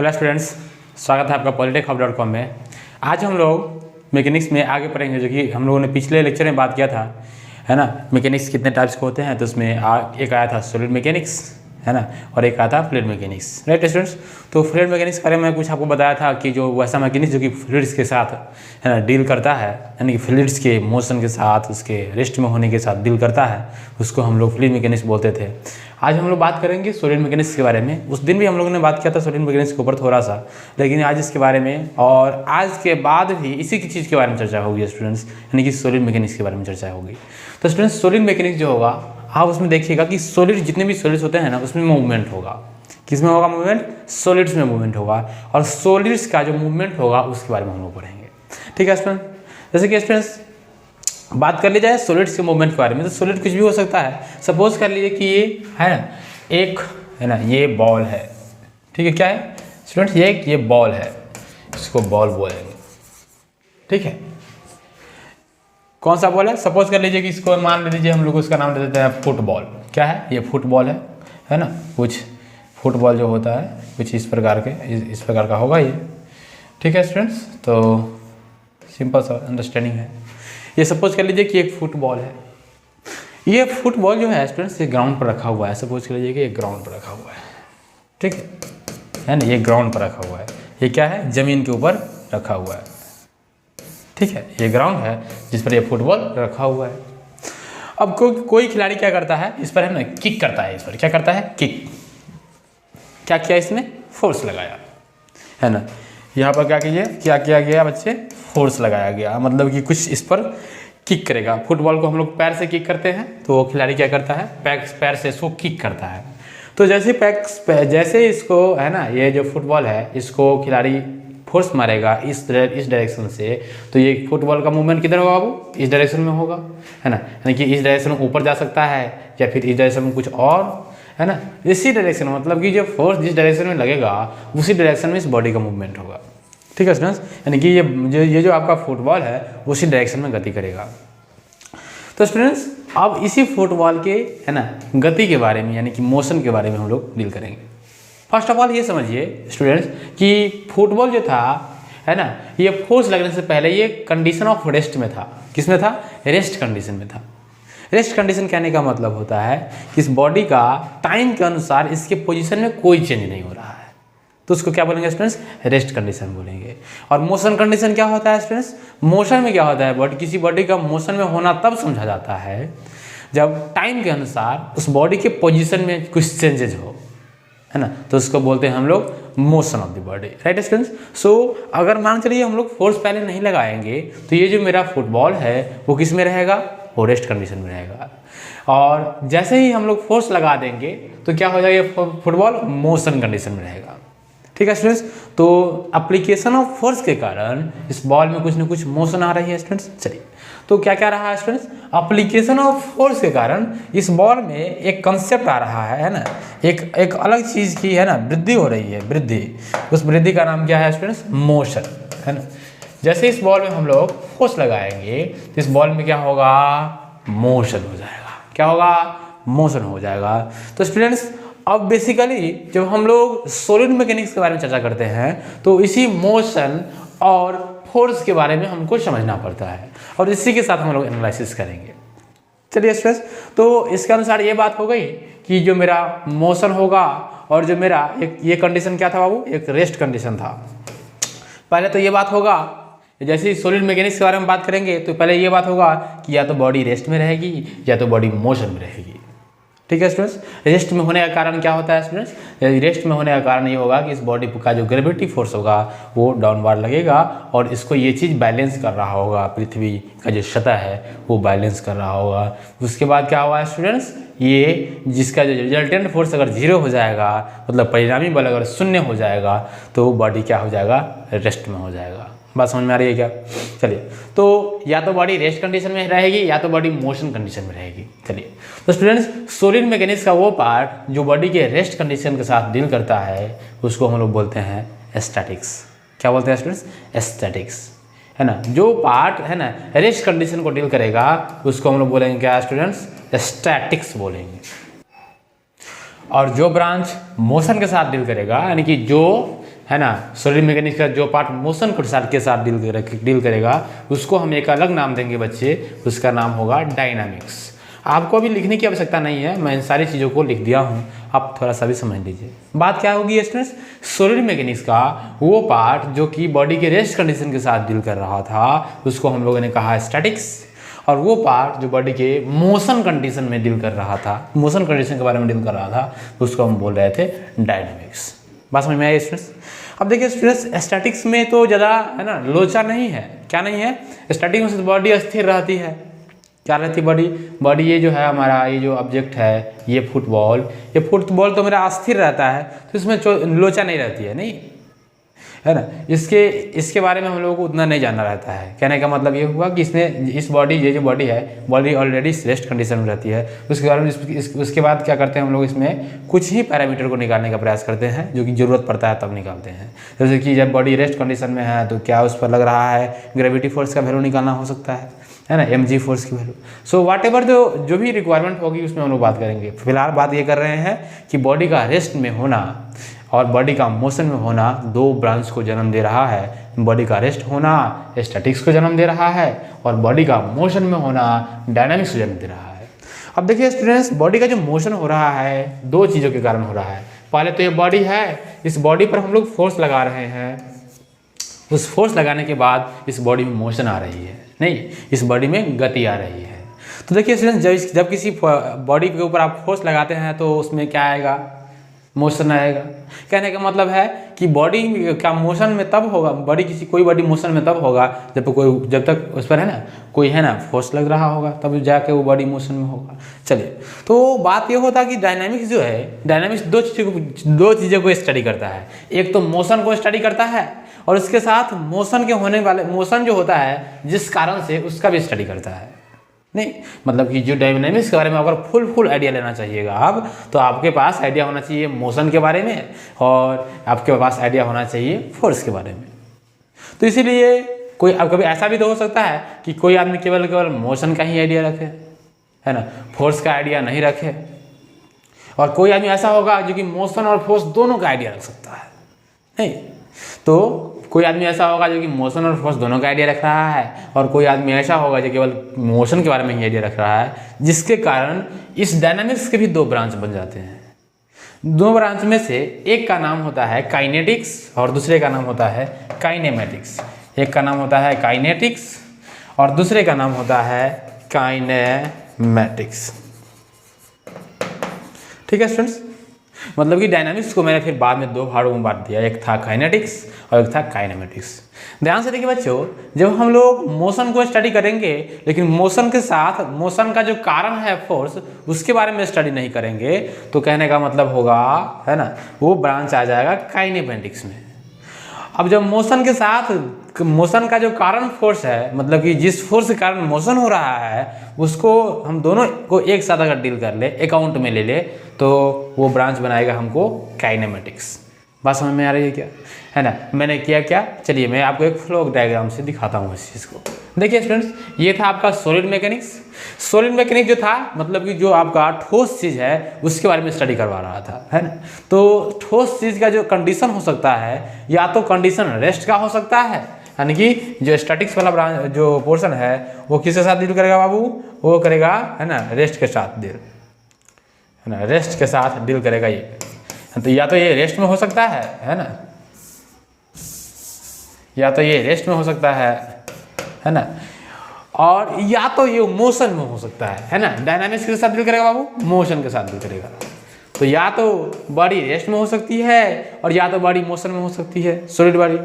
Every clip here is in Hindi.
हेलो स्टूडेंट्स, स्वागत है आपका polytechhub.com में। आज हम लोग मैकेनिक्स में आगे पढ़ेंगे, जो कि हम लोगों ने पिछले लेक्चर में बात किया था, है ना। मैकेनिक्स कितने टाइप्स के होते हैं, तो उसमें एक आया था सॉलिड मैकेनिक्स, है ना, और एक आया था फ्लूइड मैकेनिक्स, राइट स्टूडेंट्स। तो फ्लूइड मैकेनिक्स के बारे में कुछ आपको बताया था कि जो वैसा मैकेनिक्स जो कि फ्लूइड्स के साथ, है ना, डील करता है, यानी कि फ्लूइड्स के मोशन के साथ, उसके रेस्ट में होने के साथ डील करता है, उसको हम लोग फ्लूइड मैकेनिक्स बोलते थे। आज हम लोग बात करेंगे सॉलिड मैकेनिक्स के बारे में। उस दिन भी हम लोगों ने बात किया था सॉलिड मैकेनिक्स के ऊपर थोड़ा सा, लेकिन आज इसके बारे में और आज के बाद भी इसी की चीज़ के बारे में चर्चा होगी स्टूडेंट्स, यानी कि सॉलिड मैकेनिक्स के बारे में चर्चा होगी। तो स्टूडेंट्स, सॉलिड मैकेनिक्स जो होगा, आप उसमें देखिएगा कि सॉलिड जितने भी सॉलिड्स होते हैं ना, उसमें मूवमेंट होगा। किसमें होगा मूवमेंट? सॉलिड्स में मूवमेंट होगा, और सॉलिड्स का जो मूवमेंट होगा उसके बारे में हम लोग पढ़ेंगे। ठीक है स्टूडेंट। जैसे कि स्टूडेंट्स बात कर ली जाए सॉलिड्स के मूवमेंट के बारे में, तो सॉलिड कुछ भी हो सकता है। सपोज कर लीजिए कि ये है ना, एक है ना, ये बॉल है, ठीक है। क्या है स्टूडेंट्स? ये बॉल है, इसको बॉल बोलेंगे, ठीक है। कौन सा बॉल है? सपोज कर लीजिए कि इसको मान लीजिए हम लोग उसका नाम दे देते हैं फुटबॉल। क्या है? ये फुटबॉल है ना। कुछ फुटबॉल जो होता है कुछ इस प्रकार का होगा ये, ठीक है स्टूडेंट्स। तो सिंपल सा अंडरस्टैंडिंग है। ये सपोज कर लीजिए कि एक फुटबॉल है। ये फुटबॉल जो है स्टूडेंट्स, ये ग्राउंड पर रखा हुआ है। सपोज कर लीजिए कि ये ग्राउंड पर रखा हुआ है, ठीक है ना। ये ग्राउंड पर रखा हुआ है। ये क्या है? ज़मीन के ऊपर रखा हुआ है, ठीक है। ये ग्राउंड है जिस पर ये फुटबॉल रखा हुआ है। अब कोई खिलाड़ी क्या करता है इस पर, है ना, किक करता है। इस पर क्या करता है? किक। क्या किया इसने? फोर्स लगाया, है ना। यहाँ पर क्या किया गया बच्चे? फोर्स लगाया गया, मतलब कि कुछ इस पर किक करेगा। फुटबॉल को हम लोग पैर से किक करते हैं, तो वो खिलाड़ी क्या करता है? पैर से इसको किक करता है। तो जैसे इसको, है ना, ये जो फुटबॉल है इसको खिलाड़ी फोर्स मारेगा इस डायरेक्शन से, तो ये फुटबॉल का मूवमेंट किधर होगा बाबू? इस डायरेक्शन में होगा, है ना। यानी कि इस डायरेक्शन में ऊपर जा सकता है, या फिर इस डायरेक्शन में कुछ और, है ना। इसी डायरेक्शन में, मतलब कि जो फोर्स जिस डायरेक्शन में लगेगा उसी डायरेक्शन में इस बॉडी का मूवमेंट होगा, ठीक है स्टूडेंट्स। यानी कि ये जो आपका फुटबॉल है उसी डायरेक्शन में गति करेगा। तो स्टूडेंट्स, अब इसी फुटबॉल के, है ना, गति के बारे में, यानी कि मोशन के बारे में हम लोग डील करेंगे। फर्स्ट ऑफ ऑल ये समझिए स्टूडेंट्स कि फुटबॉल जो था, है ना, ये फोर्स लगने से पहले ये कंडीशन ऑफ रेस्ट में था। किस में था? रेस्ट कंडीशन में था। रेस्ट कंडीशन कहने का मतलब होता है कि इस बॉडी का टाइम के अनुसार इसके पोजीशन में कोई चेंज नहीं हो रहा है, तो उसको क्या बोलेंगे स्टूडेंट्स? रेस्ट कंडीशन बोलेंगे। और मोशन कंडीशन क्या होता है स्टूडेंट्स? मोशन में क्या होता है? किसी बॉडी का मोशन में होना तब समझा जाता है जब टाइम के अनुसार उस बॉडी के पोजीशन में कुछ चेंजेज हो, है ना, तो उसको बोलते हैं हम लोग motion of the body, right students. So अगर मान चलिए हम लोग फोर्स पहले नहीं लगाएंगे, तो ये जो मेरा फुटबॉल है वो किस में रहेगा? वो रेस्ट कंडीशन में रहेगा। और जैसे ही हम लोग फोर्स लगा देंगे तो क्या हो जाएगा? ये फुटबॉल मोशन कंडीशन में रहेगा, ठीक है स्टूडेंट्स। तो एप्लीकेशन ऑफ फोर्स के कारण इस बॉल में कुछ ना कुछ मोशन आ रही है स्टूडेंट्स। चलिए, तो क्या क्या रहा है स्टूडेंट्स? एप्लीकेशन ऑफ फोर्स के कारण इस बॉल में एक कंसेप्ट आ रहा है ना, एक अलग चीज़ की, है ना, वृद्धि हो रही है, वृद्धि। उस वृद्धि का नाम क्या है स्टूडेंट्स? मोशन, है ना। जैसे इस बॉल में हम लोग फोर्स लगाएंगे तो इस बॉल में क्या होगा? मोशन हो जाएगा। क्या होगा? मोशन हो जाएगा। तो स्टूडेंट्स, अब बेसिकली जब हम लोग सॉलिड मैकेनिक्स के बारे में चर्चा करते हैं तो इसी मोशन और फोर्स के बारे में हमको समझना पड़ता है, और इसी के साथ हम लोग एनालिसिस करेंगे। चलिए स्टूडेंट्स, तो इसके अनुसार ये बात हो गई कि जो मेरा मोशन होगा, और जो मेरा ये कंडीशन क्या था बाबू? एक रेस्ट कंडीशन था। पहले तो ये बात होगा, जैसे सॉलिड मैकेनिक्स के बारे में बात करेंगे तो पहले ये बात होगा कि या तो बॉडी रेस्ट में रहेगी या तो बॉडी मोशन में रहेगी, ठीक है स्टूडेंट्स। रेस्ट में होने का कारण क्या होता है स्टूडेंट्स? रेस्ट में होने का कारण ये होगा कि इस बॉडी का जो ग्रेविटी फोर्स होगा वो डाउनवर्ड लगेगा, और इसको ये चीज़ बैलेंस कर रहा होगा, पृथ्वी का जो सतह है वो बैलेंस कर रहा होगा। उसके बाद क्या हुआ स्टूडेंट्स? ये जिसका जो रिजल्टेंट फोर्स अगर 0 हो जाएगा, मतलब परिणामी बल अगर 0 हो जाएगा, तो बॉडी क्या हो जाएगा? रेस्ट में हो जाएगा। बात समझ में आ रही है क्या? चलिए, तो या तो बॉडी रेस्ट कंडीशन में रहेगी या तो बॉडी मोशन कंडीशन में रहेगी। चलिए, तो स्टूडेंट्स, सॉलिड मैकेनिक्स का वो पार्ट जो बॉडी के रेस्ट कंडीशन के साथ डील करता है उसको हम लोग बोलते हैं स्टैटिक्स। क्या बोलते हैं स्टूडेंट्स? स्टैटिक्स, है ना। जो पार्ट, है ना, रेस्ट कंडीशन को डील करेगा उसको हम लोग बोलेंगे क्या स्टूडेंट्स? स्टैटिक्स बोलेंगे। और जो ब्रांच मोशन के साथ डील करेगा, यानी कि जो है ना, सॉलिड मैकेनिक्स का जो पार्ट मोशन के साथ डील करेगा उसको हम एक अलग नाम देंगे बच्चे, उसका नाम होगा डायनामिक्स। आपको अभी लिखने की आवश्यकता नहीं है, मैं इन सारी चीज़ों को लिख दिया हूँ, आप थोड़ा सा भी समझ लीजिए। बात क्या होगी स्टूडेंट्स, सॉलिड मैकेनिक्स का वो पार्ट जो कि बॉडी के रेस्ट कंडीशन के साथ डील कर रहा था उसको हम लोगों ने कहा स्टैटिक्स, और वो पार्ट जो बॉडी के मोशन कंडीशन में डील कर रहा था, मोशन कंडीशन के बारे में डील कर रहा था, उसको हम बोल रहे थे डायनामिक्स। बात समझ में आई स्टूडेंट्स। अब देखिए स्टूडेंट्स, स्टैटिक्स में तो ज़्यादा है ना लोचा नहीं है, क्या नहीं है, स्टैटिक में से बॉडी स्थिर रहती है। क्या रहती है बॉडी ये जो है हमारा, ये जो ऑब्जेक्ट है, ये फुटबॉल तो मेरा अस्थिर रहता है, तो इसमें लोचा नहीं रहती है, नहीं है ना। इसके बारे में हम लोगों को उतना नहीं जानना रहता है। कहने का मतलब ये हुआ कि इसमें ये जो बॉडी है, बॉडी ऑलरेडी रेस्ट कंडीशन में रहती है। उसके बारे में उसके बाद क्या करते हैं हम लोग, इसमें कुछ ही पैरामीटर को निकालने का प्रयास करते हैं जो कि ज़रूरत पड़ता है तब निकालते हैं। जैसे कि जब बॉडी रेस्ट कंडीशन में है तो क्या उस पर लग रहा है ग्रेविटी फोर्स का वैल्यू निकालना हो सकता है ना, mg फोर्स की वैल्यू। सो वाट एवर जो भी रिक्वायरमेंट होगी उसमें हम लोग बात करेंगे। फिलहाल बात ये कर रहे हैं कि बॉडी का रेस्ट में होना और बॉडी का मोशन में होना दो ब्रांच को जन्म दे रहा है। बॉडी का रेस्ट होना स्टैटिक्स को जन्म दे रहा है और बॉडी का मोशन में होना डायनामिक्स को जन्म दे रहा है। अब देखिए स्टूडेंट्स, बॉडी का जो मोशन हो रहा है दो चीज़ों के कारण हो रहा है। पहले तो ये बॉडी है, इस बॉडी पर हम लोग फोर्स लगा रहे हैं, उस फोर्स लगाने के बाद इस बॉडी में मोशन आ रही है, नहीं इस बॉडी में गति आ रही है। तो देखिए स्टूडेंट्स, जब किसी बॉडी के ऊपर आप फोर्स लगाते हैं तो उसमें क्या आएगा, मोशन आएगा। कहने का मतलब है कि बॉडी का मोशन में तब होगा, कोई बॉडी मोशन में तब होगा जब तक उस पर है ना कोई है ना फोर्स लग रहा होगा, तब जाके वो बॉडी मोशन में होगा। चलिए, तो बात ये होता कि डायनामिक्स जो है, डायनामिक्स दो चीज़ों को स्टडी करता है। एक तो मोशन को स्टडी करता है और उसके साथ मोशन के होने वाले मोशन जो होता है जिस कारण से उसका भी स्टडी करता है। नहीं मतलब कि जो डायनामिक्स के बारे में अगर फुल आइडिया लेना चाहिएगा आप, तो आपके पास आइडिया होना चाहिए मोशन के बारे में और आपके पास आइडिया होना चाहिए फोर्स के बारे में। तो इसीलिए कोई अब कभी ऐसा भी तो हो सकता है कि कोई आदमी केवल मोशन का ही आइडिया रखे, है ना, फोर्स का आइडिया नहीं रखे, और कोई आदमी ऐसा होगा जो कि मोशन और फोर्स दोनों का आइडिया रख सकता है। नहीं तो कोई आदमी ऐसा होगा जो कि मोशन और फोर्स दोनों का आइडिया रख रहा है, और कोई आदमी ऐसा होगा जो केवल मोशन के बारे में ही आइडिया रख रहा है, जिसके कारण इस डायनामिक्स के भी दो ब्रांच बन जाते हैं। दो ब्रांच में से एक का नाम होता है काइनेटिक्स और दूसरे का नाम होता है काइनेमेटिक्स। एक का नाम होता है काइनेटिक्स और दूसरे का नाम होता है काइनेमेटिक्स। ठीक है स्टूडेंट्स, मतलब कि डायनामिक्स को मैंने फिर बाद में दो भागों में बांट दिया, एक था काइनेटिक्स और एक था काइनेमेटिक्स। ध्यान से देखिए बच्चों, जब हम लोग मोशन को स्टडी करेंगे लेकिन मोशन के साथ मोशन का जो कारण है फोर्स, उसके बारे में स्टडी नहीं करेंगे, तो कहने का मतलब होगा है ना वो ब्रांच आ जाएगा काइनेमेटिक्स में। अब जब मोशन के साथ मोशन का जो कारण फोर्स है, मतलब कि जिस फोर्स के कारण मोशन हो रहा है, उसको हम दोनों को एक साथ अगर डील कर ले, अकाउंट में ले ले, तो वो ब्रांच बनाएगा हमको काइनेमेटिक्स। बात समझ में आ रही है क्या, है ना। मैंने किया क्या, चलिए मैं आपको एक फ्लो डायग्राम से दिखाता हूँ इस चीज़ को। देखिए स्टूडेंट्स, ये था आपका सॉलिड मैकेनिक्स। सॉलिड मैकेनिक्स जो था मतलब कि जो आपका ठोस चीज़ है उसके बारे में स्टडी करवा रहा था, है ना। तो ठोस चीज़ का जो कंडीशन हो सकता है, या तो कंडीशन रेस्ट का हो सकता है, यानी कि जो स्टैटिक्स वाला ब्रांच जो पोर्शन है वो किसके साथ डील करेगा बाबू, वो करेगा है ना रेस्ट के साथ डील, है ना, रेस्ट के साथ डील करेगा ये। तो या तो ये रेस्ट में हो सकता है ना, या तो ये रेस्ट में हो सकता है ना, और या तो ये मोशन में हो सकता है ना। डायनामिक्स के साथ डील करेगा बाबू, मोशन के साथ डील करेगा। तो या तो बॉडी रेस्ट में हो सकती है और या तो बॉडी मोशन में हो सकती है, सॉलिड बॉडी।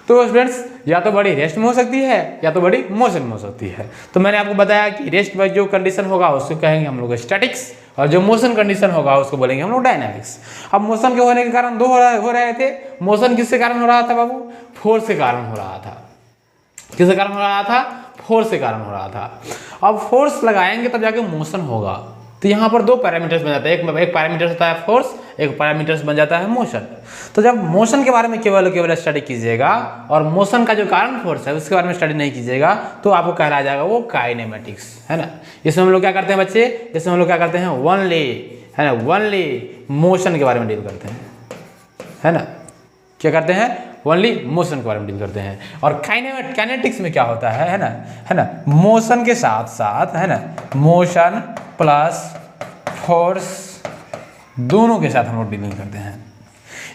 तो स्टूडेंट्स, या तो बॉडी रेस्ट में हो सकती है या तो बॉडी मोशन में हो सकती है। तो मैंने आपको बताया कि रेस्ट में जो कंडीशन होगा उसको कहेंगे हम लोग स्टैटिक्स, और जो मोशन कंडीशन होगा उसको बोलेंगे हम लोग डायनामिक्स। अब मोशन के होने के कारण दो हो रहे थे। मोशन किसके कारण हो रहा था बाबू, फोर्स के कारण हो रहा था। किसके कारण हो रहा था, फोर्स के कारण हो रहा था। अब फोर्स लगाएंगे तब जाके मोशन होगा। तो यहाँ पर दो पैरामीटर्स बन जाते हैं, एक पैरामीटर होता है फोर्स, एक पैरामीटर्स बन जाता है मोशन। तो जब मोशन के बारे में केवल स्टडी कीजिएगा और मोशन का जो कारण फोर्स है उसके बारे में स्टडी नहीं कीजिएगा, तो आपको कहलाया जाएगा वो काइनेमेटिक्स, है ना। इसमें हम लोग क्या करते हैं बच्चे, इसमें हम लोग क्या करते हैं, ओनली मोशन के बारे में डील करते हैं। है ना, क्या करते हैं, ओनली मोशन के बारे में डील करते हैं। और काइनेटिक्स में क्या होता है ना, मोशन के साथ साथ, है ना, मोशन प्लस फोर्स दोनों के साथ हम लोग डीलिंग करते हैं।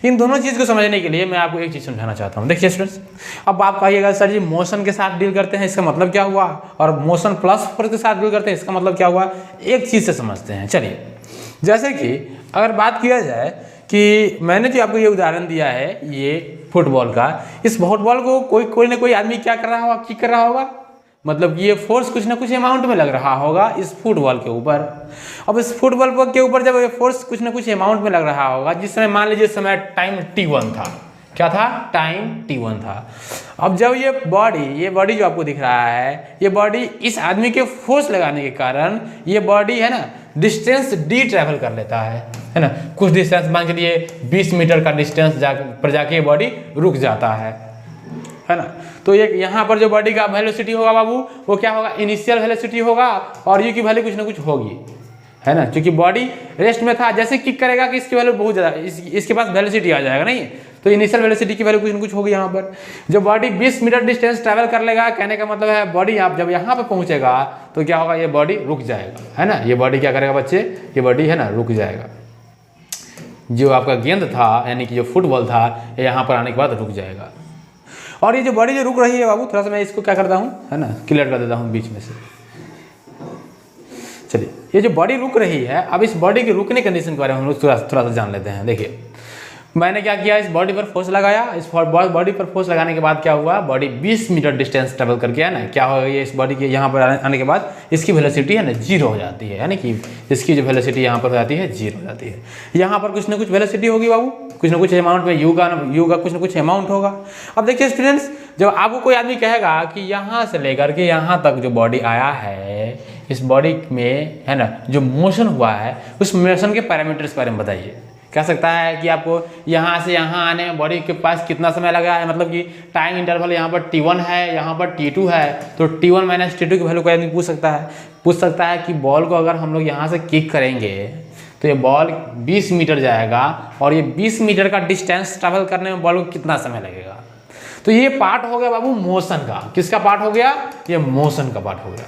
इन दोनों चीज़ को समझने के लिए मैं आपको एक चीज़ समझाना चाहता हूँ। देखिए स्टूडेंट्स, अब आप कहिएगा सर जी मोशन के साथ डील करते हैं इसका मतलब क्या हुआ, और मोशन प्लस फोर्स के साथ डील करते हैं इसका मतलब क्या हुआ। एक चीज़ से समझते हैं। चलिए, जैसे कि अगर बात किया जाए कि मैंने जो आपको ये उदाहरण दिया है ये फुटबॉल का, इस फुटबॉल को कोई ना कोई आदमी क्या कर रहा होगा, किक कर रहा होगा, मतलब कि ये फोर्स कुछ ना कुछ अमाउंट में लग रहा होगा इस फुटबॉल के ऊपर। अब इस फुटबॉल के ऊपर जब ये फोर्स कुछ ना कुछ अमाउंट में लग रहा होगा, जिस समय मान लीजिए समय टाइम t1 था, क्या था, टाइम t1 था। अब जब ये बॉडी जो आपको दिख रहा है, ये बॉडी इस आदमी के फोर्स लगाने के कारण ये बॉडी, है ना, डिस्टेंस d ट्रैवल कर लेता है ना, कुछ डिस्टेंस मान के लिए 20 मीटर का डिस्टेंस पर जाके ये बॉडी रुक जाता है ना। तो ये यहाँ पर जो बॉडी का वेलोसिटी होगा बाबू, वो क्या होगा, इनिशियल वेलोसिटी होगा, और यू की वैल्यू कुछ ना कुछ होगी, है ना, क्योंकि बॉडी रेस्ट में था। जैसे किक करेगा कि इसकी वैल्यू बहुत ज़्यादा, इसके पास वेलोसिटी आ जाएगा, नहीं, तो इनिशियल वेलोसिटी की वैल्यू कुछ ना कुछ होगी यहाँ पर। जब बॉडी 20 मीटर डिस्टेंस ट्रैवल कर लेगा, कहने का मतलब है बॉडी आप जब यहाँ पर पहुँचेगा तो क्या होगा, ये बॉडी रुक जाएगा, है ना। ये बॉडी क्या करेगा बच्चे, ये बॉडी, है ना, रुक जाएगा। जो आपका गेंद था, यानी कि जो फुटबॉल था, यहाँ पर आने के बाद रुक जाएगा। और ये जो बॉडी जो रुक रही है बाबू, थोड़ा सा मैं इसको क्या करता हूँ, है ना, क्लियर कर देता हूँ बीच में से। चलिए, ये जो बॉडी रुक रही है, अब इस बॉडी के रुकने कंडीशन के बारे में हम लोग थोड़ा सा जान लेते हैं। देखिए, मैंने क्या किया, इस बॉडी पर फोर्स लगाया। इस बॉडी पर फोर्स लगाने के बाद क्या हुआ, बॉडी 20 मीटर डिस्टेंस ट्रेवल करके, है ना, क्या होगा, ये इस बॉडी के यहाँ पर आने के बाद इसकी वेलोसिटी, है ना, 0 हो जाती है, यानी कि इसकी जो वेलोसिटी यहाँ पर हो जाती है 0 हो जाती है। यहाँ पर कुछ ना कुछ वेलोसिटी होगी बाबू, कुछ ना कुछ अमाउंट में, यू का कुछ ना कुछ अमाउंट होगा। अब देखिए स्टूडेंट्स, जब आपको कोई आदमी कहेगा कि यहाँ से लेकर के यहाँ तक जो बॉडी आया है, इस बॉडी में, है ना, जो मोशन हुआ है, उस मोशन के पैरामीटर्स के बारे में बताइए। कह सकता है कि आपको यहाँ से यहाँ आने में बॉडी के पास कितना समय लगा है, मतलब कि टाइम इंटरवल यहाँ पर t1 है, यहाँ पर t2 है, तो t1 माइनस t2 की वैल्यू कोई आदमी पूछ सकता है कि बॉल को अगर हम लोग यहाँ से किक करेंगे तो ये बॉल 20 मीटर जाएगा, और ये 20 मीटर का डिस्टेंस ट्रैवल करने में बॉल को कितना समय लगेगा। तो ये पार्ट हो गया बाबू मोशन का। किसका पार्ट हो गया, ये मोशन का पार्ट हो गया,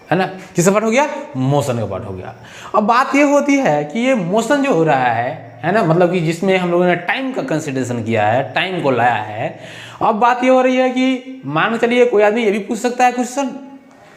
है ना, किसका पार्ट हो गया, मोशन का पार्ट हो गया। अब बात ये होती है कि ये मोशन जो हो रहा है ना, मतलब कि जिसमें हम लोगों ने टाइम का कंसिडरेशन किया है, टाइम को लाया है। अब बात ये हो रही है कि मान के चलिए कोई आदमी ये भी पूछ सकता है क्वेश्चन,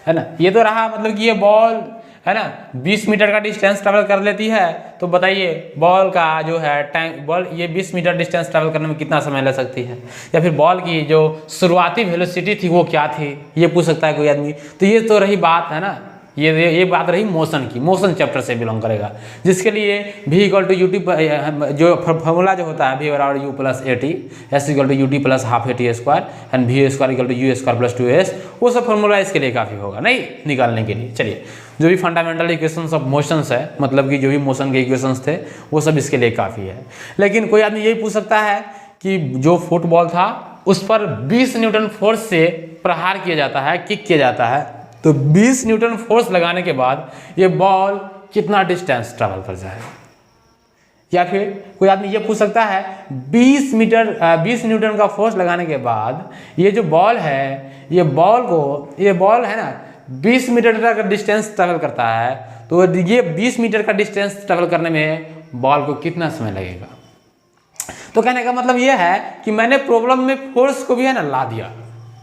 है ना, ये तो रहा मतलब कि ये बॉल, है ना, 20 मीटर का डिस्टेंस ट्रैवल कर लेती है, तो बताइए बॉल का जो है टाइम, बॉल ये 20 मीटर डिस्टेंस ट्रैवल करने में कितना समय लग सकती है, या फिर बॉल की जो शुरुआती वेलोसिटी थी वो क्या थी, ये पूछ सकता है कोई आदमी। तो ये तो रही बात, है ना, ये बात रही मोशन की। मोशन चैप्टर से बिलोंग करेगा, जिसके लिए v इक्वल टू यूटी, जो फॉर्मूला जो होता है v बराबर u plus A T, s equal to UT plus half A T square, and v square equal to U square plus 2s, वो सब फॉर्मूला इसके लिए काफ़ी होगा नहीं निकालने के लिए। चलिए, जो भी फंडामेंटल इक्वेशंस ऑफ मोशंस है, मतलब कि जो भी मोशन के इक्वेशंस थे, वो सब इसके लिए काफ़ी है। लेकिन कोई आदमी यही पूछ सकता है कि जो फुटबॉल था उस पर 20 न्यूटन फोर्स से प्रहार किया जाता है, किक किया जाता है, तो 20 न्यूटन फोर्स लगाने के बाद ये बॉल कितना डिस्टेंस ट्रैवल कर जाएगा। या फिर कोई आदमी ये पूछ सकता है 20 न्यूटन का फोर्स लगाने के बाद ये जो बॉल है, ये बॉल है ना 20 मीटर का डिस्टेंस ट्रैवल करता है, तो ये 20 मीटर का डिस्टेंस ट्रैवल करने में बॉल को कितना समय लगेगा। तो कहने का मतलब ये है कि मैंने प्रॉब्लम में फोर्स को भी, है ना, ला दिया।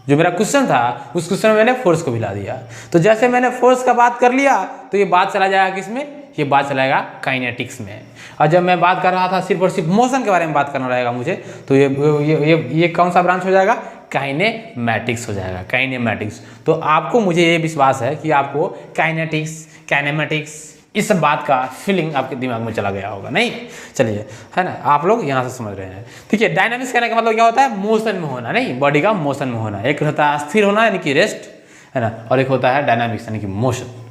जो मेरा क्वेश्चन था उस क्वेश्चन में मैंने फोर्स को भी ला दिया। तो जैसे मैंने फोर्स का बात कर लिया तो ये बात चला जाएगा किसमें, ये बात चलाएगा काइनेटिक्स में। और जब मैं बात कर रहा था सिर्फ और सिर्फ मोशन के बारे में बात करना रहेगा मुझे, तो ये कौन सा ब्रांच हो जाएगा, काइनेमैटिक्स हो जाएगा, काइनेमैटिक्स। तो आपको मुझे ये विश्वास है कि आपको काइनेटिक्स, काइनेमैटिक्स, इस बात का फीलिंग आपके दिमाग में चला गया होगा नहीं। चलिए, है ना, आप लोग यहाँ से समझ रहे हैं। ठीक है, डायनामिक्स कहने का मतलब क्या होता है, मोशन में होना, नहीं, बॉडी का मोशन में होना। एक होता है स्थिर होना यानी कि रेस्ट, है ना, और एक होता है डायनामिक्स यानी कि मोशन।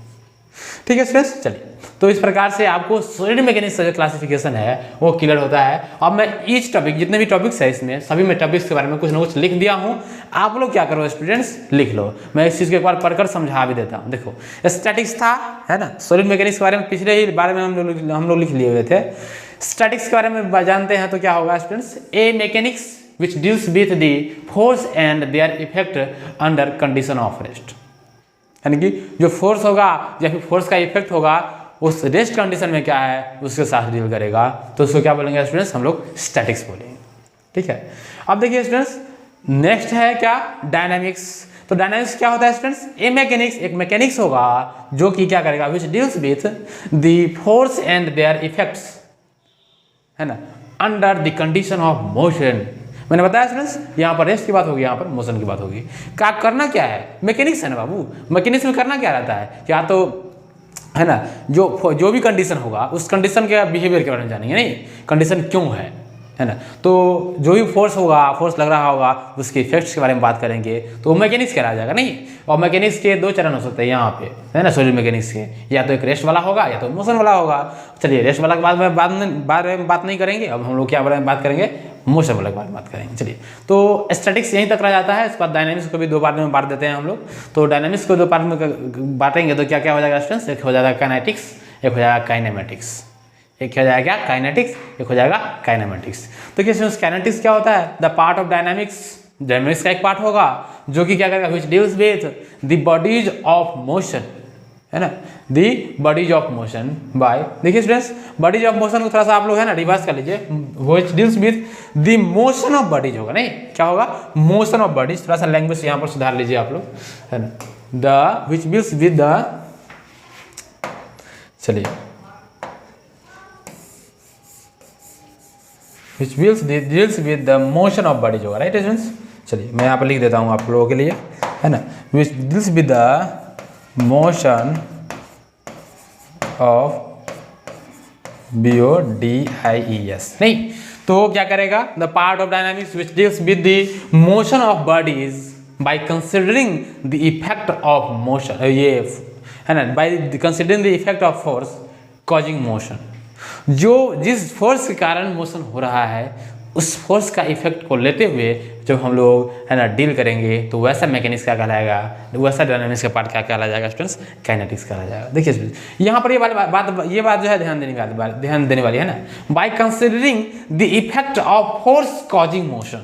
ठीक है स्टूडेंट्स, चलिए, तो इस प्रकार से आपको सॉलिड मैकेनिक्स का जो क्लासिफिकेशन है वो क्लियर होता है। अब मैं ईच टॉपिक, जितने भी टॉपिक्स है इसमें सभी में टॉपिक्स के बारे में कुछ ना कुछ लिख दिया हूँ। आप लोग क्या करो स्टूडेंट्स, लिख लो। मैं इस चीज़ को एक बार पढ़कर समझा भी देता हूँ। देखो, स्टैटिक्स था, है ना, सॉलिड मैकेनिक्स के बारे में पिछले ही बारे में हम लोग लिख लिए हुए थे। स्टैटिक्स के बारे में जानते हैं तो क्या होगा students, a mechanics which deals with the force and their effect under condition of rest, यानी कि जो फोर्स होगा या फिर फोर्स का इफेक्ट होगा उस रेस्ट कंडीशन में क्या है उसके साथ डील करेगा, तो उसको क्या बोलेंगे स्टूडेंट्स, हम लोग स्टैटिक्स बोलेंगे। ठीक है, अब देखिए स्टूडेंट्स नेक्स्ट है क्या, डायनामिक्स। तो डायनामिक्स क्या होता है स्टूडेंट्स, ए मैकेनिक्स एक मैकेनिक्स होगा जो कि क्या करेगा, विच deals with the force and there effects, है ना, under the condition of motion. मैंने बताया स्टूडेंट्स यहाँ पर रेस्ट की बात होगी, यहाँ पर मोशन की बात होगी। क्या करना क्या है, मैकेनिक्स है ना बाबू, मैकेनिक्स में करना क्या रहता है, या तो है ना जो भी कंडीशन होगा उस कंडीशन के बिहेवियर के बारे में जानेंगे, नहीं कंडीशन क्यों है ना, तो जो भी फोर्स होगा, फोर्स लग रहा होगा उसके इफेक्ट्स के बारे में बात करेंगे, तो वो मैकेनिक्स कहलाया जाएगा। नहीं, और मैकेनिक्स के दो चरण हो सकते हैं यहाँ पे, है ना, सॉलिड मैकेनिक्स के, या तो एक रेस्ट वाला होगा या तो मोशन वाला होगा। चलिए रेस्ट वाला के बारे में बात नहीं करेंगे, अब हम लोग क्या बारे में बात करेंगे, मोशन वाला के बारे में बात करेंगे। चलिए, तो स्टैटिक्स यहीं तक रह जाता है, इसके बाद डायनामिक्स को भी दो पार्ट में बांट देते हैं हम लोग। तो डायनामिक्स को दो पार्ट में बांटेंगे तो क्या क्या हो जाएगा स्टूडेंट्स, एक हो जाएगा काइनेटिक्स, एक हो जाएगा काइनेमेटिक्स। एक हो जाएगा काइनेटिक्स, एक हो जाएगा काइनेमेटिक्स। तो क्या काइनेटिक्स क्या होता है, the part of dynamics, dynamics का एक पार्ट होगा जो कि क्या करेगा, which deals with the bodies of motion, है ना, the bodies of motion by, देखिए स्टूडेंट्स बॉडीज ऑफ मोशन को थोड़ा सा आप लोग है ना रिवर्स कर लीजिए, which deals with the motion of bodies होगा, नहीं क्या होगा, मोशन ऑफ बॉडीज। थोड़ा सा लैंग्वेज यहाँ पर सुधार लीजिए आप लोग, है ना, the which deals with the, चलिए which deals with the motion of body होगा, राइट स्टूडेंट्स। चलिए मैं यहाँ पर लिख देता हूँ आप लोगों के लिए, है ना, which deals with the motion of BODIES, नहीं तो क्या करेगा, the part of dynamics which deals with the motion of bodies by considering the effect of motion, ये है ना, by considering the effect of force causing motion, जो जिस फोर्स के कारण मोशन हो रहा है उस फोर्स का इफेक्ट को लेते हुए जब हम लोग है ना डील करेंगे तो वैसा मैकेनिक्स क्या कहलाएगा, वैसा डायनामिक्स का पार्ट क्या कहलाया जाएगा स्टूडेंट्स, काइनेटिक्स कहलाया जाएगा। देखिए यहाँ पर ये बात जो है ध्यान देने वाली है ना, by considering the effect of force causing motion,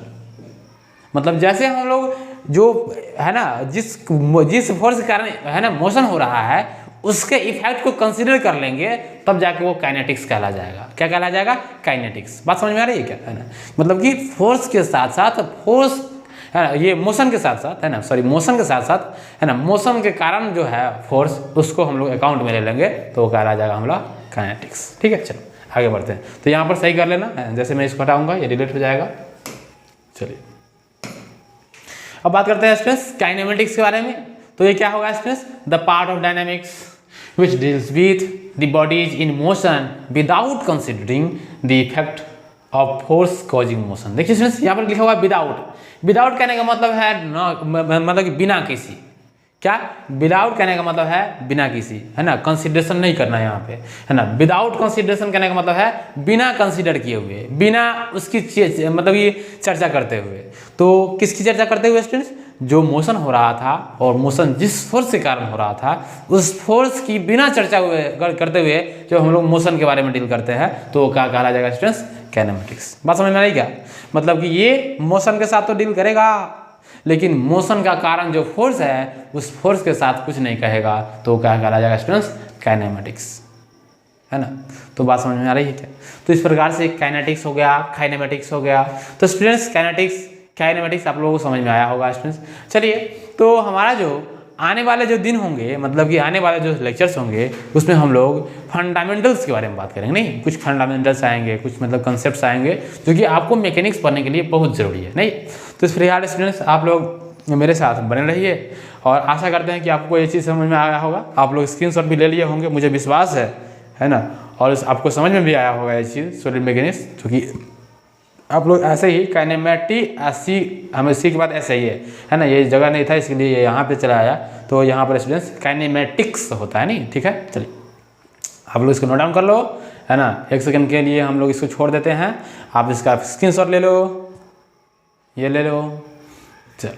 मतलब जैसे हम लोग जो है ना जिस फोर्स के कारण है ना मोशन हो रहा है उसके इफेक्ट को कंसीडर कर लेंगे तब जाके वो काइनेटिक्स कहला जाएगा। क्या कहला जाएगा, काइनेटिक्स। बात समझ में आ रही है क्या, है ना, मतलब कि फोर्स के साथ साथ फोर्स है ना, ये मोशन के साथ साथ है ना, सॉरी मोशन के साथ साथ है ना, मोशन के कारण जो है फोर्स उसको हम लोग अकाउंट में ले लेंगे तो वो कहला जाएगा हम लोग काइनेटिक्स। ठीक है, चलो आगे बढ़ते हैं। तो यहाँ पर सही कर लेना, जैसे मैं इसको हटाऊंगा ये डिलीट हो जाएगा। चलिए अब बात करते हैं स्टूडेंट्स काइनेमेटिक्स के बारे में। तो ये क्या होगा students, the part of dynamics which deals with the bodies in motion without considering the effect of force causing motion। देखिए स्टूडेंट्स यहाँ पर लिखा हुआ विदाउट कहने का मतलब है मतलब कि बिना किसी, क्या विदाउट कहने का मतलब है बिना किसी, है ना, कंसिडरेशन नहीं करना यहाँ पे, है ना, विदाउट कंसिडरेशन कहने का मतलब है बिना कंसिडर किए हुए, बिना उसकी मतलब ये चर्चा करते हुए। तो किसकी चर्चा करते हुए स्टूडेंट्स, जो मोशन हो रहा था और मोशन जिस फोर्स के कारण हो रहा था उस फोर्स की बिना चर्चा करते हुए जो हम लोग मोशन के बारे में डील करते हैं तो क्या कहा जाएगा स्टूडेंट्स, काइनेमेटिक्स। बात समझ में आ रही क्या, मतलब कि ये मोशन के साथ तो डील करेगा लेकिन मोशन का कारण जो फोर्स है उस फोर्स के साथ कुछ नहीं कहेगा तो क्या कहा जाएगा स्टूडेंट्स, काइनेमेटिक्स, है ना। तो बात समझ में आ रही है क्या, तो इस प्रकार से काइनेटिक्स हो गया, काइनेमेटिक्स हो गया। तो स्टूडेंट्स काइनेमेटिक्स आप लोगों को समझ में आया होगा स्टूडेंट्स। चलिए तो हमारा जो आने वाले जो दिन होंगे, मतलब कि आने वाले जो लेक्चर्स होंगे उसमें हम लोग फंडामेंटल्स के बारे में बात करेंगे। नहीं, कुछ फंडामेंटल्स आएंगे, कुछ मतलब कंसेप्ट्स आएंगे जो कि आपको मैकेनिक्स पढ़ने के लिए बहुत ज़रूरी है। नहीं, तो इस फिलहाल स्टूडेंट्स आप लोग मेरे साथ बने रहिए और आशा करते हैं कि आपको ये चीज़ समझ में आया होगा। आप लोग स्क्रीनशॉट भी ले लिए होंगे, मुझे विश्वास है ना, और आपको समझ में भी आया होगा ये चीज़ सॉलिड मैकेनिक्स, क्योंकि आप लोग ऐसे ही काइनेमेटिक हमें सी के बाद ऐसे ही है ना, ये जगह नहीं था इसके लिए ये यहाँ पे चला आया। तो यहाँ पर स्टूडेंट्स काइनेमेटिक्स होता है, नहीं, ठीक है। चलिए आप लोग इसको नोट डाउन कर लो, है ना, एक सेकंड के लिए हम लोग इसको छोड़ देते हैं, आप इसका स्क्रीनशॉट ले लो, ये ले लो। चलो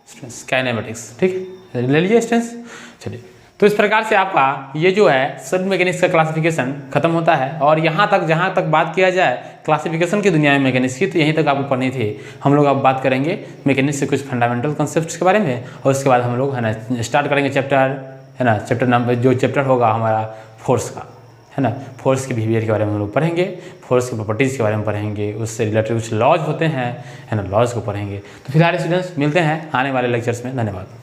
स्टूडेंट्स काइनेमेटिक्स, ठीक है, ले लीजिए स्टूडेंट्स। चलिए तो इस प्रकार से आपका ये जो है सॉलिड मैकेनिक्स का क्लासिफिकेशन खत्म होता है। और यहाँ तक जहाँ तक बात किया जाए क्लासिफिकेशन की दुनिया में मैकेनिक्स की, तो यहीं तक आपको पढ़नी थी। हम लोग अब बात करेंगे मैकेनिक्स से कुछ फंडामेंटल कॉन्सेप्ट्स के बारे में, और उसके बाद हम लोग है ना स्टार्ट करेंगे चैप्टर, है ना, चैप्टर नंबर जो चैप्टर होगा हमारा फोर्स का, है ना, फोर्स के बिहेवियर के बारे में हम लोग पढ़ेंगे, फोर्स की प्रॉपर्टीज़ के बारे में पढ़ेंगे, उससे रिलेटेड कुछ लॉज होते हैं, है ना, लॉज को पढ़ेंगे। तो फिलहाल स्टूडेंट्स मिलते हैं आने वाले लेक्चर्स में। धन्यवाद।